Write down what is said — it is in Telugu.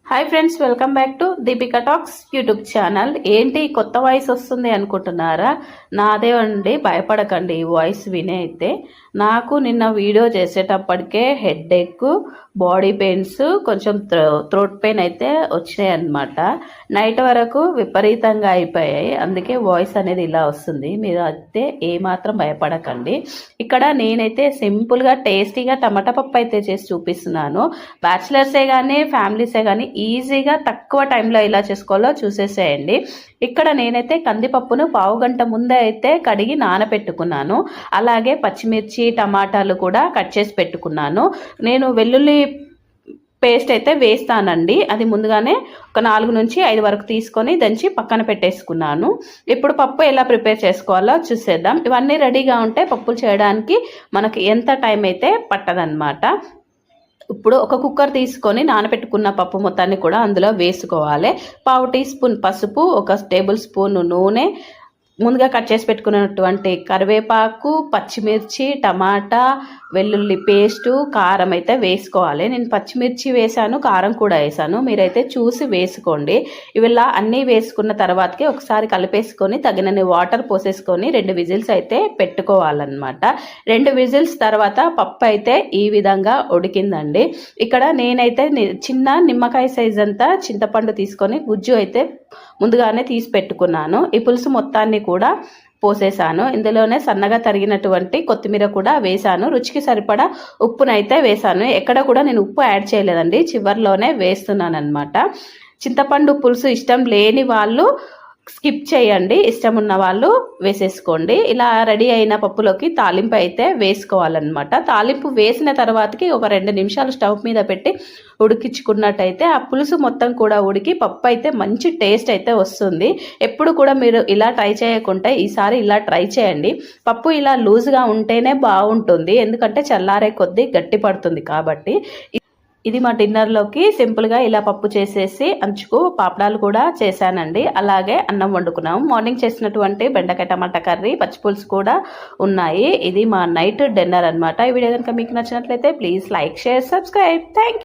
Hi friends, welcome back to Deepika talks YouTube channel. ఏంటి కొత్త వాయిస్ వస్తుంది అనుకుంటున్నారా? నాదే అండి, భయపడకండి. ఈ వాయిస్ వినే అయితే నాకు నిన్న వీడియో చేసేటప్పటికే హెడ్ ఎక్, బాడీ పెయిన్స్, కొంచెం థ్రోట్ పెయిన్ అయితే వచ్చినాయి అన్నమాట. నైట్ వరకు విపరీతంగా అయిపోయాయి. అందుకే వాయిస్ అనేది ఇలా వస్తుంది. మీరు అయితే ఏమాత్రం భయపడకండి. ఇక్కడ నేనైతే సింపుల్గా టేస్టీగా టమాటా పప్పు అయితే చేసి చూపిస్తున్నాను. బ్యాచిలర్సే కానీ ఫ్యామిలీసే కానీ ఈజీగా తక్కువ టైంలో ఎలా చేసుకోవాలో చూసేసేయండి. ఇక్కడ నేనైతే కందిపప్పును పావు గంట ముందే అయితే కడిగి నానబెట్టుకున్నాను. అలాగే పచ్చిమిర్చి, టమాటాలు కూడా కట్ చేసి పెట్టుకున్నాను. నేను వెల్లుల్లి పేస్ట్ అయితే వేస్తానండి. అది ముందుగానే ఒక 4 నుంచి 5 వరకు తీసుకొని దంచి పక్కన పెట్టేసుకున్నాను. ఇప్పుడు పప్పు ఎలా ప్రిపేర్ చేసుకోవాలో చూసేద్దాం. ఇవన్నీ రెడీగా ఉంటే పప్పులు చేయడానికి మనకి ఎంత టైం అయితే పట్టదనమాట. ఇప్పుడు ఒక కుక్కర్ తీసుకొని నానబెట్టుకున్న పప్పు మొత్తాన్ని కూడా అందులో వేసుకోవాలి. పావు టీ స్పూన్ పసుపు, 1 టేబుల్ స్పూన్ నూనె, ముందుగా కట్ చేసి పెట్టుకున్నటువంటి కరివేపాకు, పచ్చిమిర్చి, టమాటా, వెల్లుల్లి పేస్టు, కారం అయితే వేసుకోవాలి. నేను పచ్చిమిర్చి వేసాను, కారం కూడా వేసాను. మీరైతే చూసి వేసుకోండి. ఇవిలా అన్నీ వేసుకున్న తర్వాతకి ఒకసారి కలిపేసుకొని తగినన్ని వాటర్ పోసేసుకొని 2 విజిల్స్ అయితే పెట్టుకోవాలన్నమాట. 2 విజిల్స్ తర్వాత పప్పు అయితే ఈ విధంగా ఉడికిందండి. ఇక్కడ నేనైతే చిన్న నిమ్మకాయ సైజ్ అంతా చింతపండు తీసుకొని గుజ్జు అయితే ముందుగానే తీసి పెట్టుకున్నాను. ఈ పులుసు మొత్తాన్ని కూడా పోసేసాను. ఇందులోనే సన్నగా తరిగినటువంటి కొత్తిమీర కూడా వేసాను. రుచికి సరిపడా ఉప్పునైతే వేసాను. ఎక్కడ కూడా నేను ఉప్పు యాడ్ చేయలేదండి, చివరిలోనే వేస్తున్నాను అనమాట. చింతపండు పులుసు ఇష్టం లేని వాళ్ళు స్కిప్ చేయండి, ఇష్టం ఉన్న వాళ్ళు వేసేసుకోండి. ఇలా రెడీ అయిన పప్పులోకి తాలింపు అయితే వేసుకోవాలన్నమాట. తాలింపు వేసిన తర్వాతకి ఒక 2 నిమిషాలు స్టవ్ మీద పెట్టి ఉడికించుకున్నట్టయితే ఆ పులుసు మొత్తం కూడా ఉడికి పప్పు అయితే మంచి టేస్ట్ అయితే వస్తుంది. ఎప్పుడు కూడా మీరు ఇలా ట్రై చేయకుంటే ఈసారి ఇలా ట్రై చేయండి. పప్పు ఇలా లూజ్గా ఉంటేనే బాగుంటుంది, ఎందుకంటే చల్లారే కొద్దీ గట్టి పడుతుంది కాబట్టి. ఇది మా డిన్నర్లోకి సింపుల్గా ఇలా పప్పు చేసేసి అంచుకు పాపడాలు కూడా చేశానండి. అలాగే అన్నం వండుకున్నాము. మార్నింగ్ చేసినటువంటి బెండకాయ టమాటా కర్రీ, పచ్చిపులుసు కూడా ఉన్నాయి. ఇది మా నైట్ డిన్నర్ అనమాట. ఈ వీడియో కనుక మీకు నచ్చినట్లయితే please like, share, subscribe. Thank you.